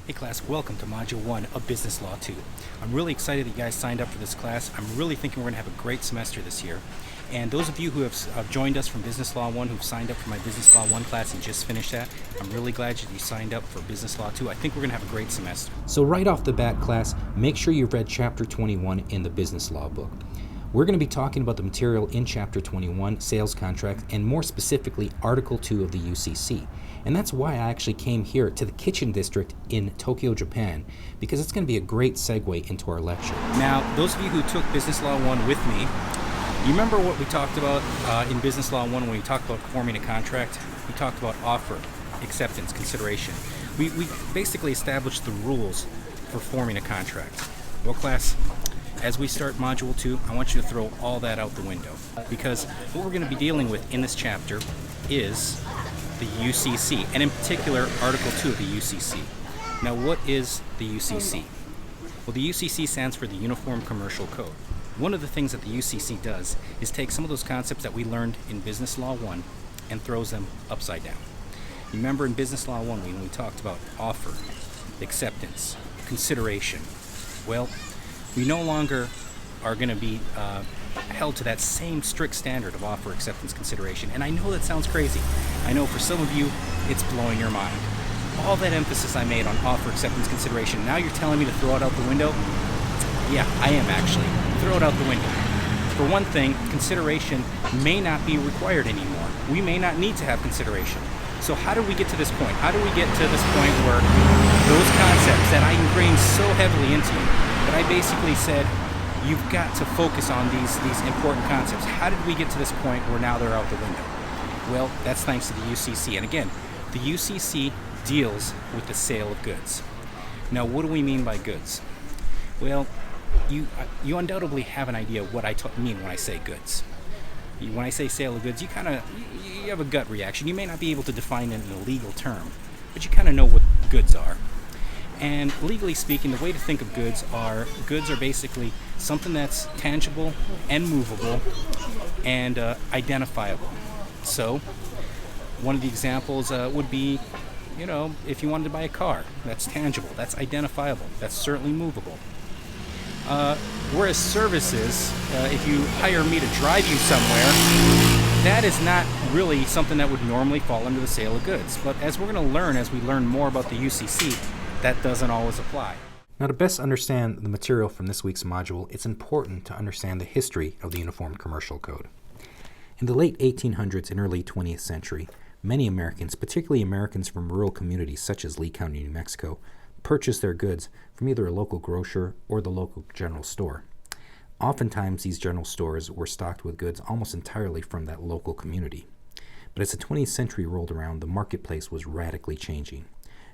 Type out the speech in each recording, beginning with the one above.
Hey class, welcome to Module 1 of Business Law 2. I'm really excited that you guys signed up for this class. I'm really thinking we're going to have a great semester this year. And those of you who have joined us from Business Law 1, who've signed up for my Business Law 1 class and just finished that, I'm really glad that you signed up for Business Law 2. I think we're going to have a great semester. So right off the bat, class, make sure you've read Chapter 21 in the Business Law book. We're going to be talking about the material in Chapter 21, Sales Contracts, and more specifically, Article 2 of the UCC. And that's why I actually came here to the Kitchen District in Tokyo, Japan, because it's going to be a great segue into our lecture. Now, those of you who took Business Law 1 with me, you remember what we talked about in Business Law 1 when we talked about forming a contract? We talked about offer, acceptance, consideration. We basically established the rules for forming a contract. Well, class, as we start Module 2, I want you to throw all that out the window, because what we're going to be dealing with in this chapter is the UCC, and in particular, Article 2 of the UCC. Now, what is the UCC? Well, the UCC stands for the Uniform Commercial Code. One of the things that the UCC does is take some of those concepts that we learned in Business Law 1 and throws them upside down. Remember in Business Law 1 when we talked about offer, acceptance, consideration. Well, we no longer are going to be held to that same strict standard of offer, acceptance, consideration. And I know that sounds crazy. I know for some of you, it's blowing your mind. All that emphasis I made on offer, acceptance, consideration, now you're telling me to throw it out the window? Yeah, I am actually. Throw it out the window. For one thing, consideration may not be required anymore. We may not need to have consideration. So how do we get to this point? How do we get to this point where those concepts that I ingrained so heavily into you, that I basically said, you've got to focus on these important concepts. How did we get to this point where now they're out the window? Well, that's thanks to the UCC. And again, the UCC deals with the sale of goods. Now, what do we mean by goods? Well, you undoubtedly have an idea of what I mean when I say goods. When I say sale of goods, you have a gut reaction. You may not be able to define it in a legal term, but you kind of know what goods are. And legally speaking, the way to think of goods are basically something that's tangible and movable and identifiable. So one of the examples would be, if you wanted to buy a car, that's tangible, that's identifiable, that's certainly movable. Whereas services, if you hire me to drive you somewhere, that is not really something that would normally fall under the sale of goods. But as we're going to learn, as we learn more about the UCC, that doesn't always apply. Now, to best understand the material from this week's module, it's important to understand the history of the Uniform Commercial Code. In the late 1800s and early 20th century, many Americans, particularly Americans from rural communities such as Lee County, New Mexico, purchased their goods from either a local grocer or the local general store. Oftentimes, these general stores were stocked with goods almost entirely from that local community. But as the 20th century rolled around, the marketplace was radically changing.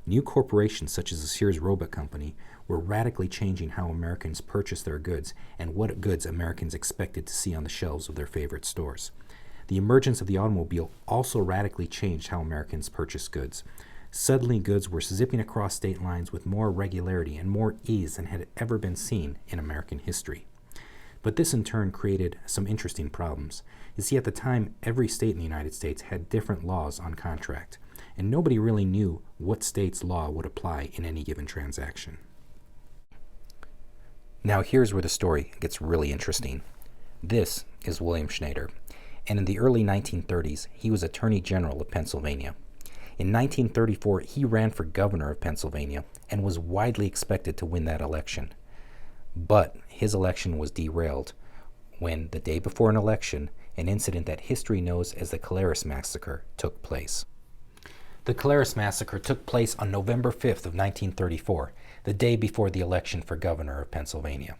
New corporations such as the Sears Roebuck Company were radically changing how Americans purchased their goods and what goods Americans expected to see on the shelves of their favorite stores. The emergence of the automobile also radically changed how Americans purchased goods. Suddenly, goods were zipping across state lines with more regularity and more ease than had ever been seen in American history. But this in turn created some interesting problems. You see, at the time, every state in the United States had different laws on contract, and nobody really knew what state's law would apply in any given transaction. Now here's where the story gets really interesting. This is William Schneider, and in the early 1930s, he was Attorney General of Pennsylvania. In 1934, he ran for governor of Pennsylvania and was widely expected to win that election. But his election was derailed when, the day before an election, an incident that history knows as the Caleres Massacre took place. The Caleres Massacre took place on November 5th of 1934, the day before the election for governor of Pennsylvania.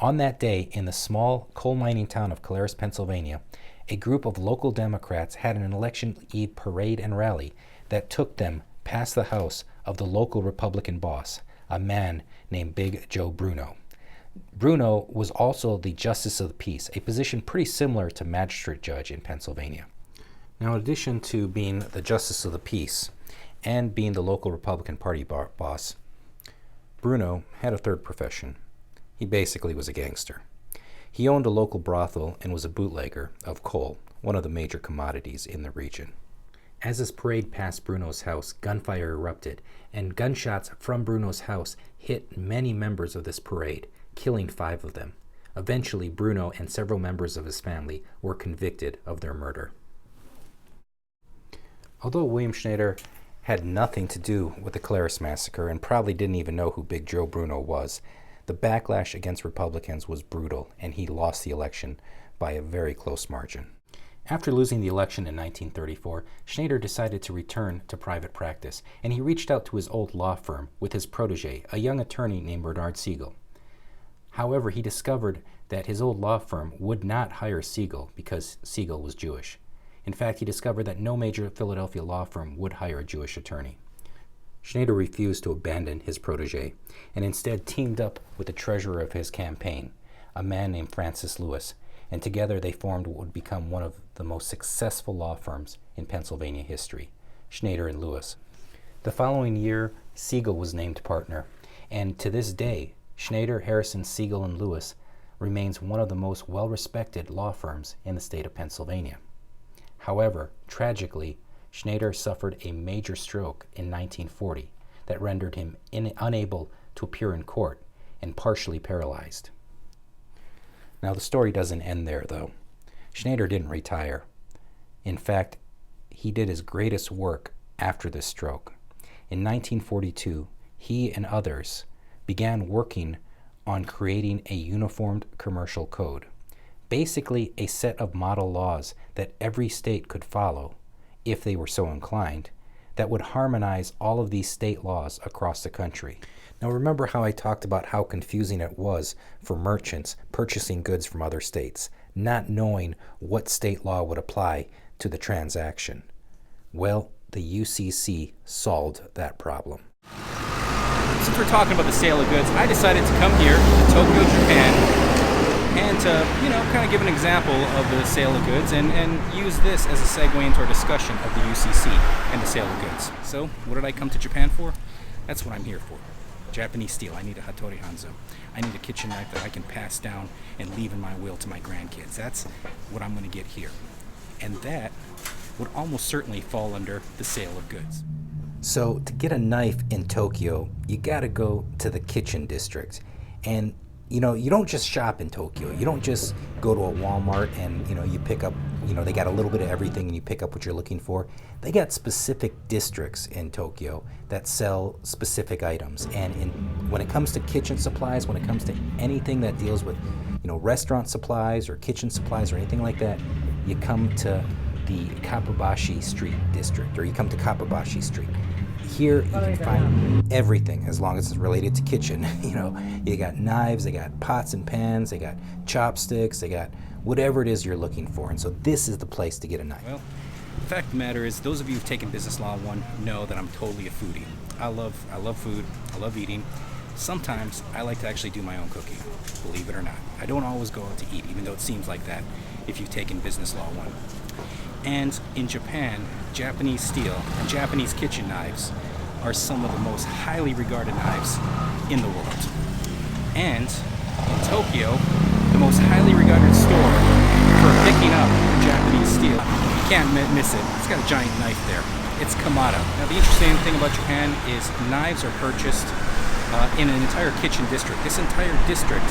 On that day, in the small coal mining town of Caleres, Pennsylvania, a group of local Democrats had an election eve parade and rally that took them past the house of the local Republican boss, a man named Big Joe Bruno. Bruno was also the Justice of the Peace, a position pretty similar to magistrate judge in Pennsylvania. Now, in addition to being the Justice of the Peace and being the local Republican Party boss, Bruno had a third profession. He basically was a gangster. He owned a local brothel and was a bootlegger of coal, one of the major commodities in the region. As his parade passed Bruno's house, gunfire erupted, and gunshots from Bruno's house hit many members of this parade, killing 5 of them. Eventually, Bruno and several members of his family were convicted of their murder. Although William Schneider had nothing to do with the Claris massacre and probably didn't even know who Big Joe Bruno was, the backlash against Republicans was brutal, and he lost the election by a very close margin. After losing the election in 1934, Schneider decided to return to private practice, and he reached out to his old law firm with his protege, a young attorney named Bernard Siegel. However, he discovered that his old law firm would not hire Siegel because Siegel was Jewish. In fact, he discovered that no major Philadelphia law firm would hire a Jewish attorney. Schneider refused to abandon his protege and instead teamed up with the treasurer of his campaign, a man named Francis Lewis, and together they formed what would become one of the most successful law firms in Pennsylvania history, Schneider and Lewis. The following year, Siegel was named partner, and to this day, Schneider, Harrison, Siegel, and Lewis remains one of the most well-respected law firms in the state of Pennsylvania. However, tragically, Schneider suffered a major stroke in 1940 that rendered him unable to appear in court and partially paralyzed. Now, the story doesn't end there, though. Schneider didn't retire. In fact, he did his greatest work after this stroke. In 1942, he and others began working on creating a uniformed commercial code, basically a set of model laws that every state could follow, if they were so inclined, that would harmonize all of these state laws across the country. Now, remember how I talked about how confusing it was for merchants purchasing goods from other states, not knowing what state law would apply to the transaction? Well, the UCC solved that problem. Since we're talking about the sale of goods, I decided to come here to Tokyo, Japan, and to, kind of give an example of the sale of goods and use this as a segue into our discussion of the UCC and the sale of goods. So, what did I come to Japan for? That's what I'm here for. Japanese steel. I need a Hattori Hanzo. I need a kitchen knife that I can pass down and leave in my will to my grandkids. That's what I'm going to get here. And that would almost certainly fall under the sale of goods. So to get a knife in Tokyo, you got to go to the kitchen district. And you don't just shop in Tokyo. You don't just go to a Walmart and you pick up, they got a little bit of everything and you pick up what you're looking for. They got specific districts in Tokyo that sell specific items. And when it comes to kitchen supplies, when it comes to anything that deals with restaurant supplies or kitchen supplies or anything like that, you come to the Kappabashi Street district, or you come to Kappabashi Street. Here you can find everything as long as it's related to kitchen. You got knives, they got pots and pans, they got chopsticks, they got whatever it is you're looking for. And so this is the place to get a knife. Well, the fact of the matter is, those of you who've taken Business Law 1 know that I'm totally a foodie. I love food, I love eating. Sometimes I like to actually do my own cooking, believe it or not. I don't always go out to eat, even though it seems like that if you've taken Business Law 1. And in Japan, Japanese steel and Japanese kitchen knives are some of the most highly regarded knives in the world. And in Tokyo, the most highly regarded store for picking up Japanese steel, you can't miss it. It's got a giant knife there. It's Kamada. Now, the interesting thing about Japan is knives are purchased in an entire kitchen district. This entire district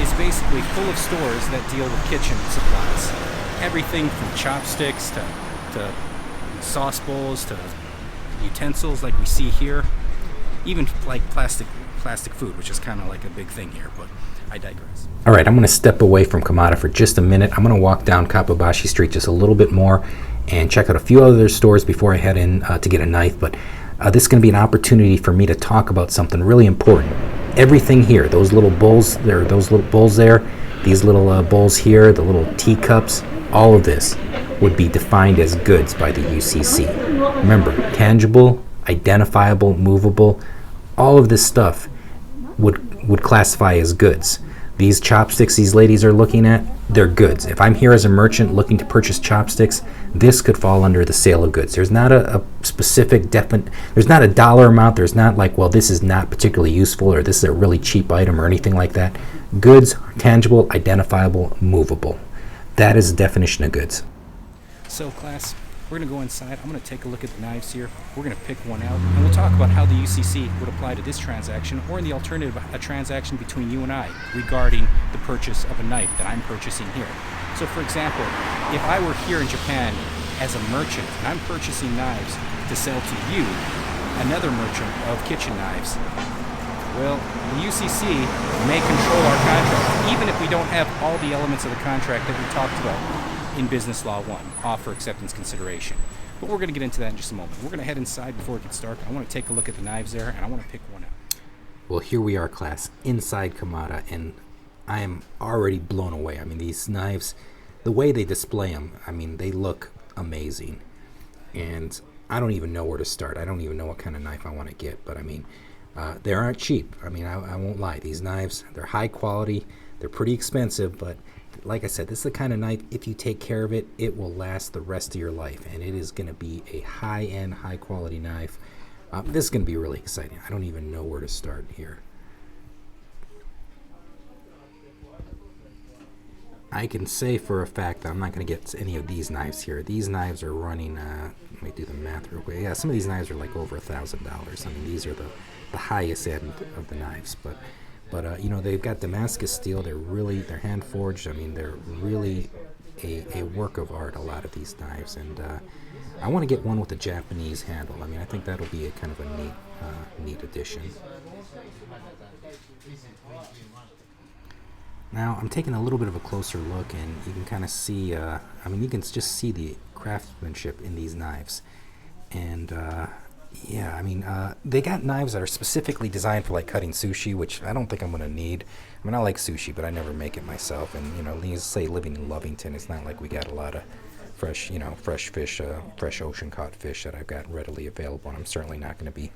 is basically full of stores that deal with kitchen supplies. Everything from chopsticks to sauce bowls to utensils like we see here, even like plastic food, which is kind of like a big thing here, but I digress. All right, I'm going to step away from Kamada for just a minute. I'm going to walk down Kappabashi Street just a little bit more and check out a few other stores before I head in to get a knife, but this is going to be an opportunity for me to talk about something really important. Everything here, those little bowls there, these little bowls here, the little teacups, all of this would be defined as goods by the UCC. Remember, tangible, identifiable, movable, all of this stuff would classify as goods. These chopsticks these ladies are looking at, they're goods. If I'm here as a merchant looking to purchase chopsticks, this could fall under the sale of goods. There's not a specific there's not a dollar amount. There's not like, well, this is not particularly useful or this is a really cheap item or anything like that. Goods, tangible, identifiable, movable. That is the definition of goods. So, class, We're going to go inside. I'm going to take a look at the knives here. We're going to pick one out, and we'll talk about how the UCC would apply to this transaction, or in the alternative, a transaction between you and I regarding the purchase of a knife that I'm purchasing here. So for example, if I were here in Japan as a merchant and I'm purchasing knives to sell to you, another merchant of kitchen knives, well, the UCC may control our contract, even if we don't have all the elements of the contract that we talked about in Business Law 1, offer, acceptance, consideration. But we're going to get into that in just a moment. We're going to head inside before it gets dark. I want to take a look at the knives there, and I want to pick one out. Well, here we are, class, inside Kamada, and I am already blown away. I mean, these knives, the way they display them, I mean, they look amazing. And I don't even know where to start. I don't even know what kind of knife I want to get, but I mean, they aren't cheap. I mean, I won't lie. These knives, they're high quality. They're pretty expensive, but like I said, this is the kind of knife, if you take care of it, it will last the rest of your life. And it is going to be a high-end, high-quality knife. This is going to be really exciting. I don't even know where to start here. I can say for a fact that I'm not going to get any of these knives here. These knives are running, let me do the math real quick. Yeah, some of these knives are like over $1,000. I mean, these are the highest end of the knives. But you know, they've got Damascus steel. They're hand forged. I mean, they're really a work of art, a lot of these knives. And I want to get one with a Japanese handle. I mean, I think that'll be a kind of a neat addition. Now, I'm taking a little bit of a closer look, and you can kind of see, I mean, you can just see the craftsmanship in these knives. And, yeah, I mean, they got knives that are specifically designed for, like, cutting sushi, which I don't think I'm going to need. I mean, I like sushi, but I never make it myself. And, you know, say living in Lovington, it's not like we got a lot of fresh fish, fresh ocean-caught fish that I've got readily available. And I'm certainly not going to be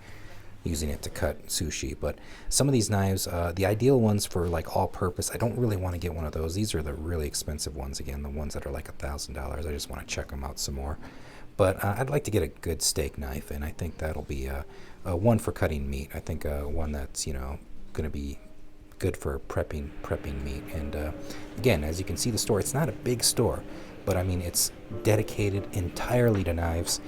using it to cut sushi. But some of these knives, the ideal ones for like all-purpose, I don't really want to get one of those. These are the really expensive ones, again, the ones that are like $1,000. I just want to check them out some more. But I'd like to get a good steak knife, and I think that'll be one for cutting meat. I think one that's, you know, going to be good for prepping meat. And again, as you can see, the store, it's not a big store, but I mean, it's dedicated entirely to knives.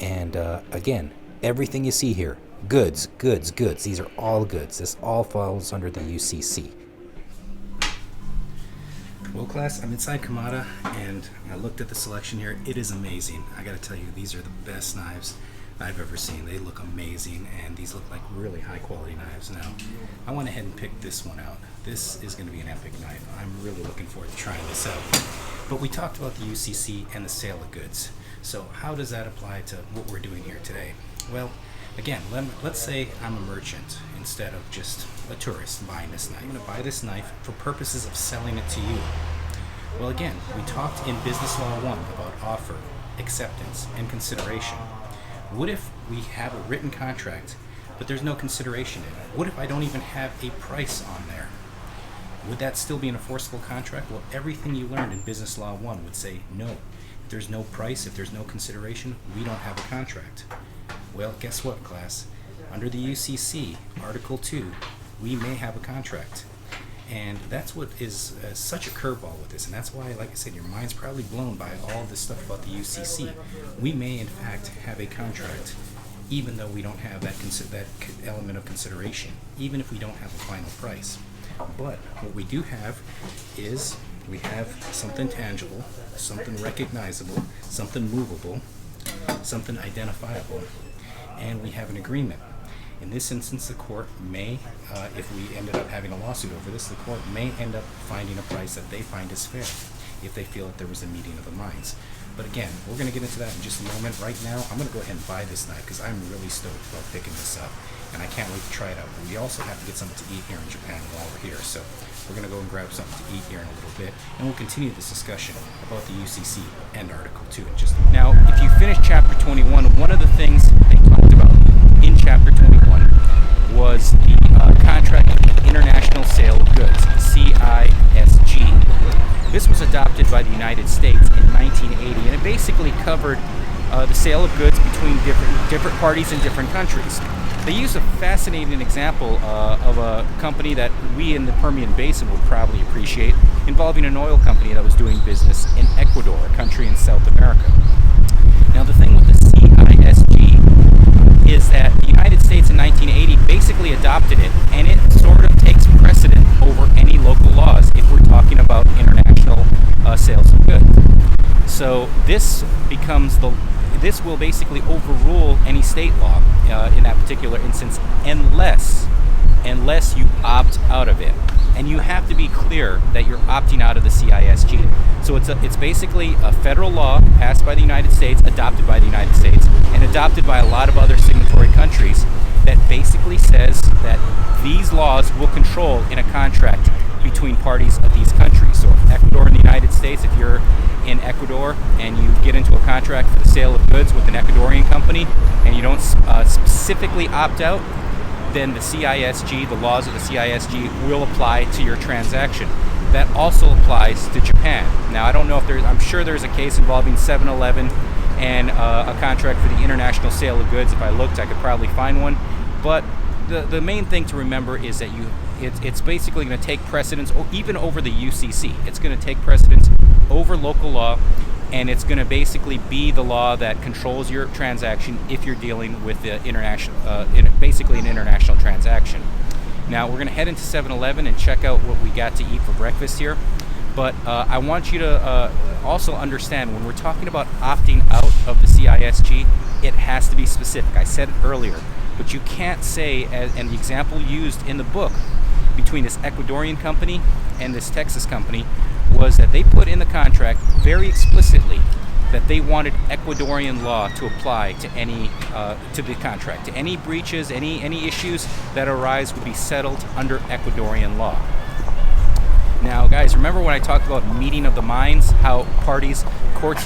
And again, everything you see here, goods. These are all goods. This all falls under the UCC. Well, class, I'm inside Kamada, and I looked at the selection here. It is amazing. I got to tell you, these are the best knives I've ever seen. They look amazing, and these look like really high-quality knives. Now, I went ahead and picked this one out. This is going to be an epic knife. I'm really looking forward to trying this out. But we talked about the UCC and the sale of goods. So how does that apply to what we're doing here today? Well, again, let's say I'm a merchant instead of just a tourist buying this knife. I'm going to buy this knife for purposes of selling it to you. Well, again, we talked in Business Law 1 about offer, acceptance, and consideration. What if we have a written contract, but there's no consideration in it? What if I don't even have a price on there? Would that still be an enforceable contract? Well, everything you learned in Business Law 1 would say no. If there's no price, if there's no consideration, we don't have a contract. Well, guess what, class? Under the UCC, Article 2, we may have a contract. And that's what is such a curveball with this. And that's why, like I said, your mind's probably blown by all this stuff about the UCC. We may, in fact, have a contract, even though we don't have that element of consideration, even if we don't have a final price. But what we do have is we have something tangible, something recognizable, something movable, something identifiable, and we have an agreement. In this instance, the court may, if we ended up having a lawsuit over this, the court may end up finding a price that they find is fair, if they feel that there was a meeting of the minds. But again, we're going to get into that in just a moment. Right now, I'm going to go ahead and buy this knife because I'm really stoked about picking this up, and I can't wait to try it out. But we also have to get something to eat here in Japan while we're here, so we're going to go and grab something to eat here in a little bit, and we'll continue this discussion about the UCC and Article 2 in just a minute. Now, if you finish Chapter 21, one of the things they talked about in Chapter 21 was the Contract for International Sale of Goods, CISG. This was adopted by the United States in 1980, and it basically covered the sale of goods between different parties in different countries. They used a fascinating example of a company that we in the Permian Basin would probably appreciate, involving an oil company that was doing business in Ecuador, a country in South America. Now, the thing with the CISG is that the United States in 1980 basically adopted it, and it sort of takes precedent over any local laws if we're talking about international sales of goods. So this will basically overrule any state law in that particular instance, unless you opt out of it. And you have to be clear that you're opting out of the CISG. So it's basically a federal law passed by the United States, adopted by the United States, and adopted by a lot of other signatory countries that basically says that these laws will control in a contract between parties of these countries. So if Ecuador and the United States, if you're in Ecuador and you get into a contract for the sale of goods with an Ecuadorian company and you don't specifically opt out, then the CISG, the laws of the CISG, will apply to your transaction. That also applies to Japan. Now, I don't know if I'm sure there's a case involving 7-Eleven and a contract for the international sale of goods. If I looked, I could probably find one. But the main thing to remember is that it's basically going to take precedence even over the UCC. It's going to take precedence over local law, and it's going to basically be the law that controls your transaction if you're dealing with the basically an international transaction. Now, we're going to head into 7-Eleven and check out what we got to eat for breakfast here. But I want you to also understand, when we're talking about opting out of the CISG, it has to be specific. I said it earlier, but you can't say, and the example used in the book between this Ecuadorian company and this Texas company was that they put in the contract very explicitly that they wanted Ecuadorian law to apply to to the contract. To any breaches, any issues that arise would be settled under Ecuadorian law. Now, guys, remember when I talked about meeting of the minds, how courts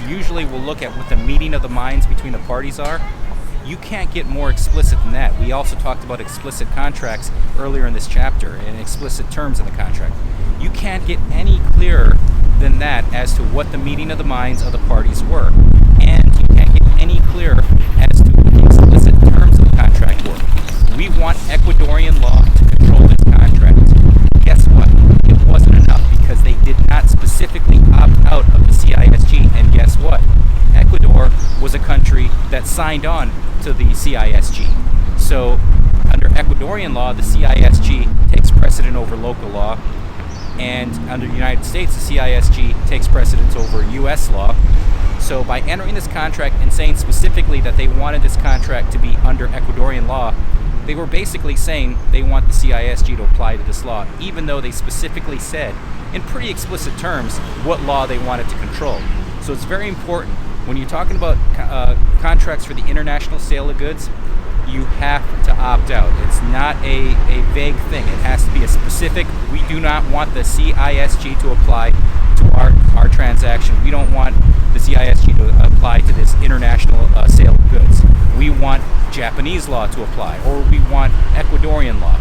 usually will look at what the meeting of the minds between the parties are? You can't get more explicit than that. We also talked about explicit contracts earlier in this chapter and explicit terms in the contract. You can't get any clearer than that as to what the meeting of the minds of the parties were. And you can't get any clearer as to what the explicit terms of the contract were. We want Ecuadorian law to control this contract. Guess what? It wasn't enough because they did not specifically opt out of the CISG. And guess what? Ecuador was a country that signed on to the CISG. So under Ecuadorian law, the CISG takes precedent over local law. And under the United States, the CISG takes precedence over U.S. law. So by entering this contract and saying specifically that they wanted this contract to be under Ecuadorian law, they were basically saying they want the CISG to apply to this law, even though they specifically said in pretty explicit terms what law they wanted to control. So it's very important. When you're talking about contracts for the international sale of goods, you have to opt out. It's not a vague thing. It has to be a specific. We do not want the CISG to apply to our transaction. We don't want the CISG to apply to this international sale of goods. We want Japanese law to apply, or we want Ecuadorian law.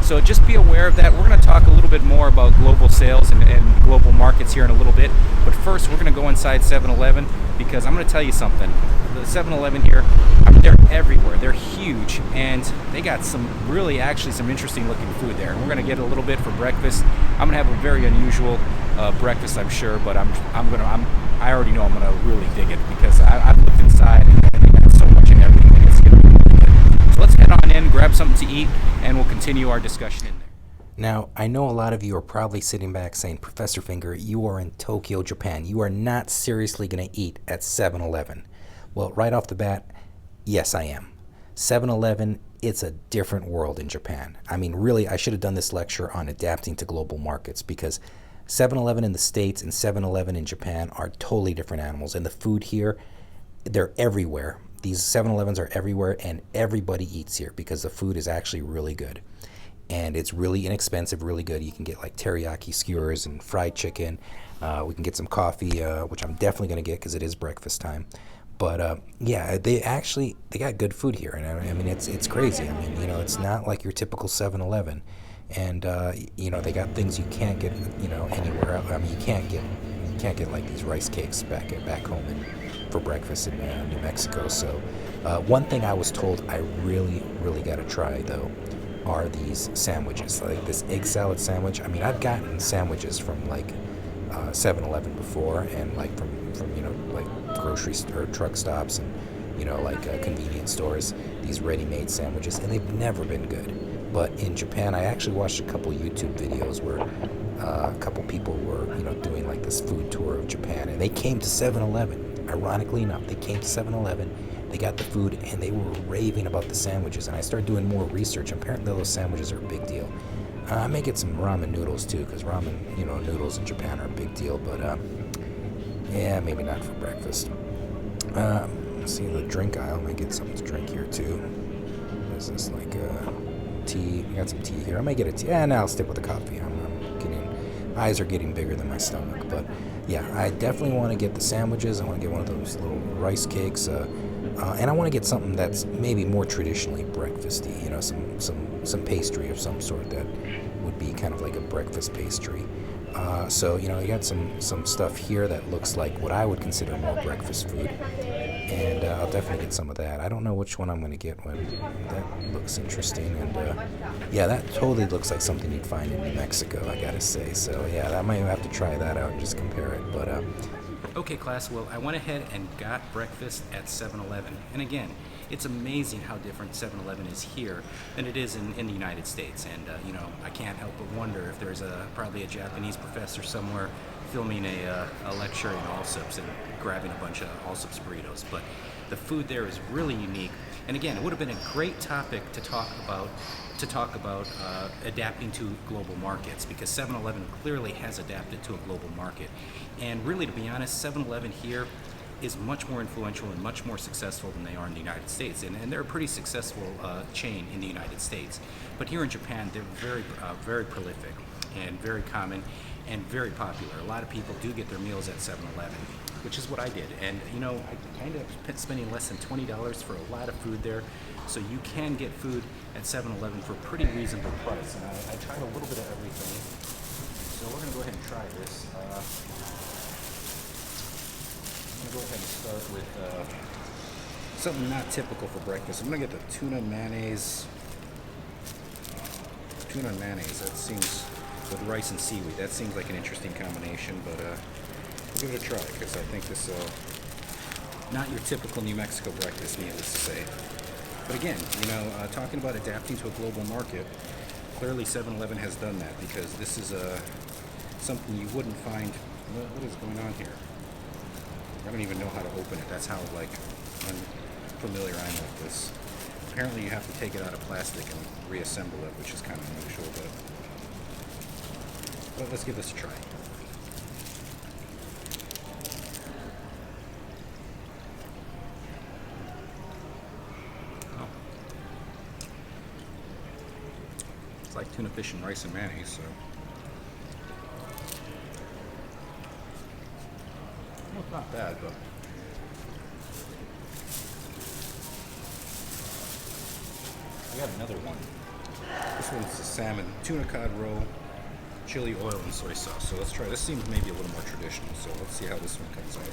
So just be aware of that. We're going to talk a little bit more about global sales and global markets here in a little bit. But first, we're going to go inside 7-Eleven because I'm going to tell you something. The 7-Eleven here, they're everywhere. They're huge, and they got some interesting looking food there. And we're going to get a little bit for breakfast. I'm going to have a very unusual breakfast, I'm sure, but I already know I'm going to really dig it because I've looked inside and they got so much in everything. It's going to be really good. So let's head on in, grab something to eat, and we'll continue our discussion in there. Now, I know a lot of you are probably sitting back saying, Professor Finger, you are in Tokyo, Japan. You are not seriously going to eat at 7-Eleven. Well, right off the bat, yes, I am. 7-Eleven, it's a different world in Japan. I mean, really, I should have done this lecture on adapting to global markets because 7-Eleven in the States and 7-Eleven in Japan are totally different animals. And the food here, they're everywhere. These 7-Elevens are everywhere, and everybody eats here because the food is actually really good. And it's really inexpensive, really good. You can get like teriyaki skewers and fried chicken. We can get some coffee, which I'm definitely going to get because it is breakfast time. But yeah, they got good food here, and I mean it's crazy. I mean, it's not like your typical 7-Eleven, and they got things you can't get anywhere else. I mean, you can't get like these rice cakes back home for breakfast in New Mexico. So one thing I was told I really got to try though are these sandwiches, like this egg salad sandwich. I mean, I've gotten sandwiches from like 7-Eleven before, and like from like grocery or truck stops, and like convenience stores, these ready-made sandwiches, and they've never been good. But in Japan, I actually watched a couple YouTube videos where a couple people were doing like this food tour of Japan, and they came to 7-Eleven. Ironically enough, they came to 7-Eleven, they got the food, and they were raving about the sandwiches. And I started doing more research. Apparently those sandwiches are a big deal. I may get some ramen noodles too, because ramen, noodles in Japan are a big deal. But yeah, maybe not for breakfast. Let's see the drink aisle. I may get something to drink here too. What is this, like tea? I got some tea here. I may get a tea. No, I'll stick with the coffee. I'm getting, eyes are getting bigger than my stomach. But yeah, I definitely want to get the sandwiches. I want to get one of those little rice cakes. And I want to get something that's maybe more traditionally breakfasty. Some pastry of some sort that would be kind of like a breakfast pastry. So you got some stuff here that looks like what I would consider more breakfast food, and I'll definitely get some of that. I don't know which one I'm going to get. That looks interesting, and yeah, that totally looks like something you'd find in New Mexico, I gotta say. So yeah, I might have to try that out and just compare it. But Okay, class, well, I went ahead and got breakfast at 7-Eleven. And again, it's amazing how different 7-Eleven is here than it is in the United States. And, I can't help but wonder if there's probably a Japanese professor somewhere filming a lecture in Allsup's and grabbing a bunch of Allsup's burritos. But the food there is really unique. And again, it would have been a great topic to talk about adapting to global markets, because 7-Eleven clearly has adapted to a global market. And really, to be honest, 7-Eleven here is much more influential and much more successful than they are in the United States. And they're a pretty successful chain in the United States. But here in Japan, they're very prolific and very common and very popular. A lot of people do get their meals at 7-Eleven, which is what I did. And I kind of spending less than $20 for a lot of food there. So you can get food at 7-Eleven for a pretty reasonable price. And I tried a little bit of everything. So we're going to go ahead and try this. I'm going to go ahead and start with something not typical for breakfast. I'm going to get the tuna mayonnaise. Tuna and mayonnaise, that seems, with rice and seaweed, that seems like an interesting combination, but we'll give it a try, because I think this not your typical New Mexico breakfast, needless to say. But again, talking about adapting to a global market, clearly 7-Eleven has done that, because this is something you wouldn't find. What is going on here? I don't even know how to open it. That's how unfamiliar I am with this. Apparently you have to take it out of plastic and reassemble it, which is kind of unusual, but let's give this a try. Oh. It's like tuna fish and rice and mayonnaise, so. Well, it's not bad, but I got another one. This one's a salmon, tuna cod roll, chili oil, and soy sauce. So let's try. This seems maybe a little more traditional, so let's see how this one comes out.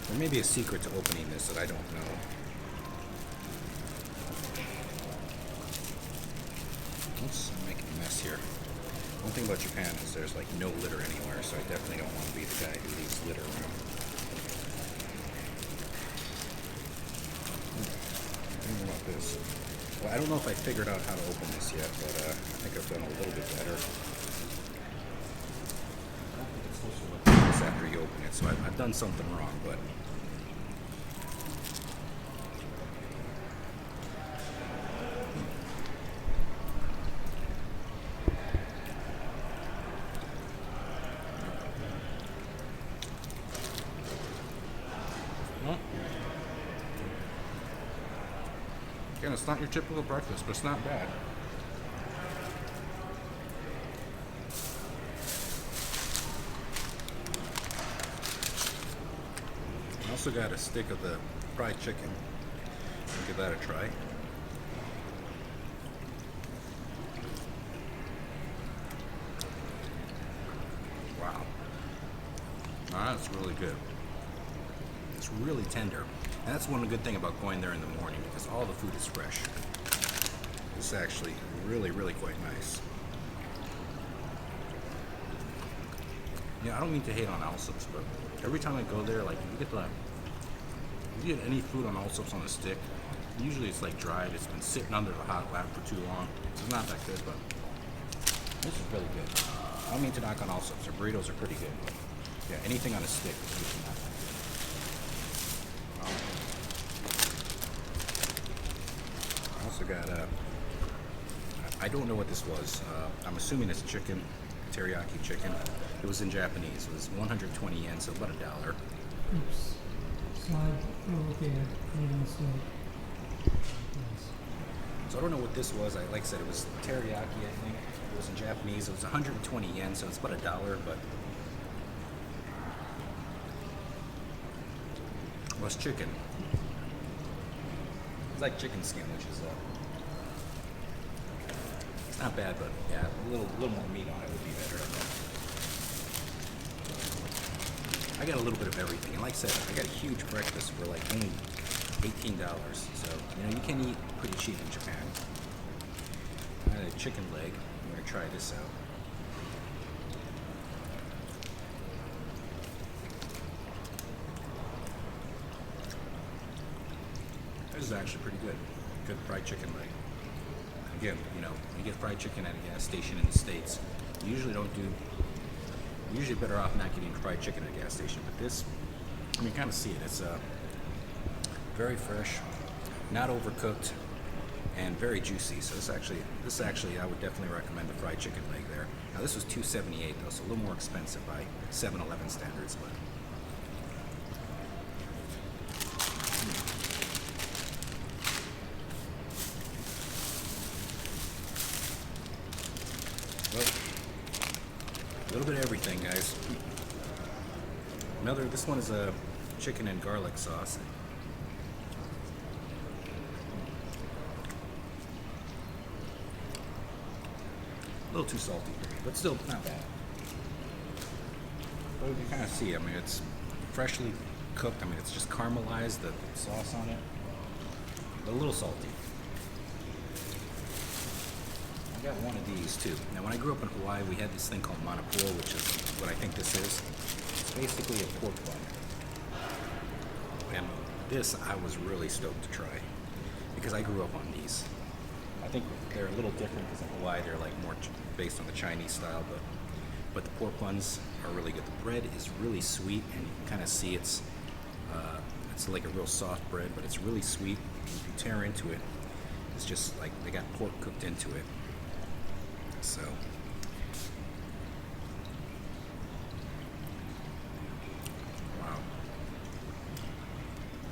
There may be a secret to opening this that I don't know. Oops, I'm making a mess here. One thing about Japan is there's like no litter anywhere, so I definitely don't want to be the guy who leaves litter around. I don't know about this. Well, I don't know if I figured out how to open this yet, but I think I've done a little bit better. I don't think it's supposed to look like this after you open it, so I've done something wrong, but. Again, it's not your typical breakfast, but it's not bad. I also got a stick of the fried chicken. I'll give that a try. Wow. That's really good. It's really tender. And that's one good thing about going there in the morning, because all the food is fresh. It's actually really, really quite nice. Yeah, I don't mean to hate on Allsup's, but every time I go there, like if you get any food on Allsup's on a stick, usually it's like dried. It's been sitting under the hot lamp for too long. It's not that good, but this is really good. I don't mean to knock on Allsup's. Their burritos are pretty good, but yeah, anything on a stick is usually not that good. I also got I don't know what this was. I'm assuming it's chicken, teriyaki chicken. It was in Japanese. It was 120 yen, so about $1. Oops. Slide over there. Made a mistake. Yes. So I don't know what this was. Like I said, it was teriyaki, I think. It was in Japanese. It was 120 yen, so it's about $1, but it was chicken. It's like chicken skin, which is it's not bad, but yeah, a little more meat on it would be better. I got a little bit of everything, and like I said, I got a huge breakfast for like only $18. So you can eat pretty cheap in Japan. I had a chicken leg. I'm gonna try this out. This is actually pretty good. Good fried chicken leg. Again, when you get fried chicken at a gas station in the States, you usually don't do. You're usually better off not getting fried chicken at a gas station. But this, you kind of see it. It's very fresh, not overcooked, and very juicy. So this actually, I would definitely recommend the fried chicken leg there. Now this was $2.78 though, so a little more expensive by 7-Eleven standards, but. Well, a little bit of everything, guys. This one is a chicken and garlic sauce. A little too salty, but still not bad. But you can kind of see, it's freshly cooked. It's just caramelized, the sauce on it. But a little salty. I got one of these too. Now, when I grew up in Hawaii, we had this thing called manapua, which is what I think this is. It's basically a pork bun. And this, I was really stoked to try because I grew up on these. I think they're a little different because in Hawaii they're like more based on the Chinese style, but the pork buns are really good. The bread is really sweet, and you can kind of see it's like a real soft bread, but it's really sweet. And if you tear into it, it's just like they got pork cooked into it. So, wow,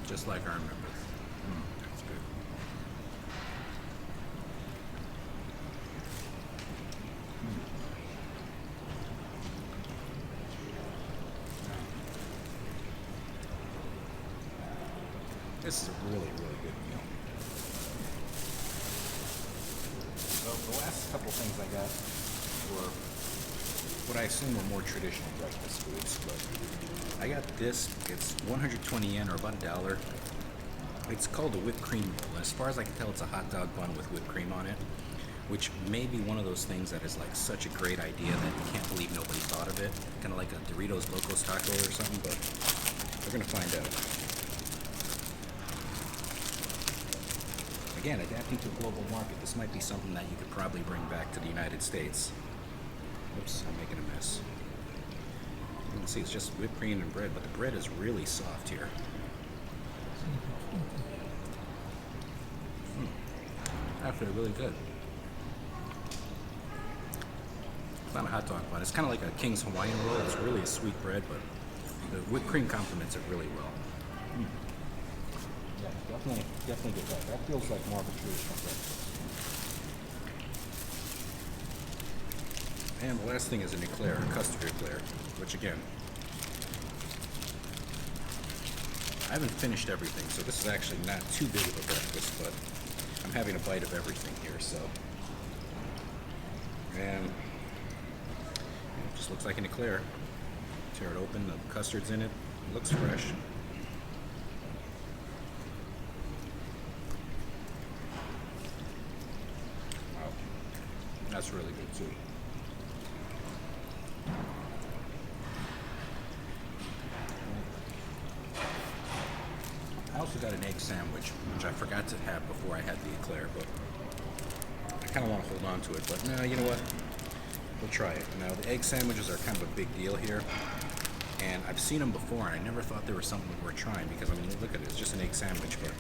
just like I remember. That's good. This is a really, really good meal. So the last couple things I got were what I assume were more traditional breakfast foods, but I got this. It's 120 yen, or about $1. It's called a whipped cream roll, and as far as I can tell, it's a hot dog bun with whipped cream on it, which may be one of those things that is like such a great idea that you can't believe nobody thought of it. Kind of like a Doritos Locos Taco or something, but we're gonna find out. Again, adapting to a global market, this might be something that you could probably bring back to the United States. Oops, I'm making a mess. You can see it's just whipped cream and bread, but the bread is really soft here. Actually, really good. It's not a hot dog bun. It's kind of like a King's Hawaiian roll. It's really a sweet bread, but the whipped cream complements it really well. Yeah, definitely get that. That feels like more of a traditional breakfast. And the last thing is an eclair, a custard eclair, which again, I haven't finished everything, so this is actually not too big of a breakfast, but I'm having a bite of everything here, so. And it just looks like an eclair. Tear it open, the custard's in it. It looks fresh. Wow, that's really good too. also got an egg sandwich, which I forgot to have before I had the eclair, but I kind of want to hold on to it. But no, you know what? We'll try it. Now, the egg sandwiches are kind of a big deal here, and I've seen them before, and I never thought they were something worth trying because, I mean, look at it, it's just an egg sandwich, but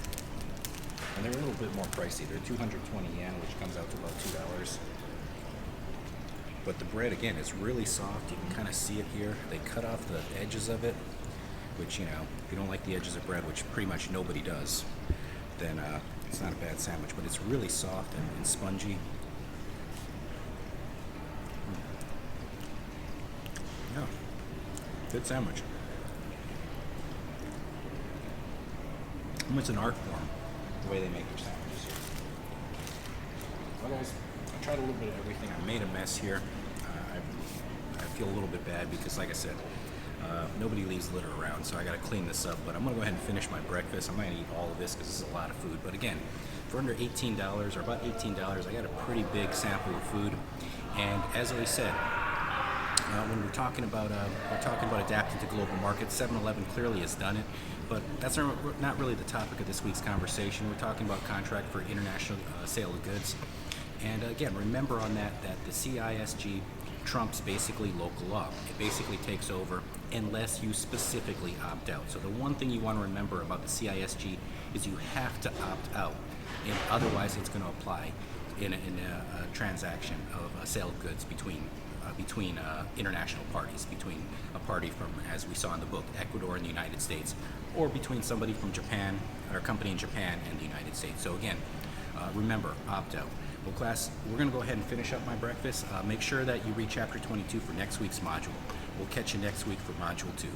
and they're a little bit more pricey. They're 220 yen, which comes out to about $2. But the bread, again, is really soft. You can kind of see it here. They cut off the edges of it, which, you know, if you don't like the edges of bread, which pretty much nobody does, then it's not a bad sandwich. But it's really soft and spongy. Yeah, good sandwich. It's an art form, the way they make their sandwiches here. Well, guys, I tried a little bit of everything. I made a mess here. I feel a little bit bad because, like I said, nobody leaves litter around, so I got to clean this up. But I'm going to go ahead and finish my breakfast. I'm not going to eat all of this because this is a lot of food. But again, for under $18 or about $18, I got a pretty big sample of food. And as I said, when we're talking about adapting to global markets, 7-Eleven clearly has done it. But that's not really the topic of this week's conversation. We're talking about contract for international sale of goods. And again, remember on that the CISG trumps basically local law. It basically takes over unless you specifically opt out. So the one thing you want to remember about the CISG is you have to opt out, and otherwise it's going to apply in a transaction of a sale of goods between international parties, between a party from, as we saw in the book, Ecuador and the United States, or between somebody from Japan, or a company in Japan and the United States. So again, remember, opt out. Well, class, we're going to go ahead and finish up my breakfast. Make sure that you read Chapter 22 for next week's module. We'll catch you next week for Module 2.